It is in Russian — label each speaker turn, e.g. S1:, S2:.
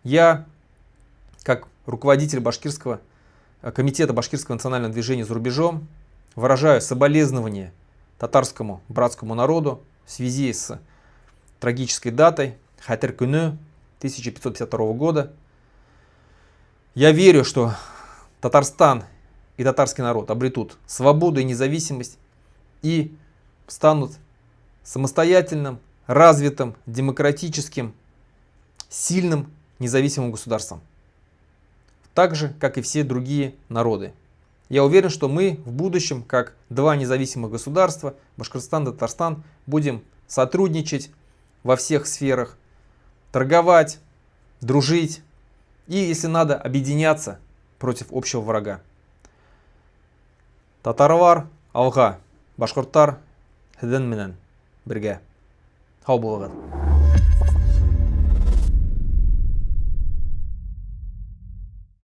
S1: Я, как руководитель комитета Башкирского национального движения за рубежом, выражаю соболезнования татарскому братскому народу в связи с трагической датой Хатер Күні 1552 года. Я верю, что Татарстан и татарский народ обретут свободу и независимость и станут самостоятельным, развитым, демократическим, сильным, независимым государством. Так же, как и все другие народы. Я уверен, что мы в будущем, как два независимых государства, Башкортостан и Татарстан, будем сотрудничать во всех сферах, торговать, дружить и, если надо, объединяться против общего врага. Татарвар алға, башқұрттар хідін менен бірге. Хау болғыр.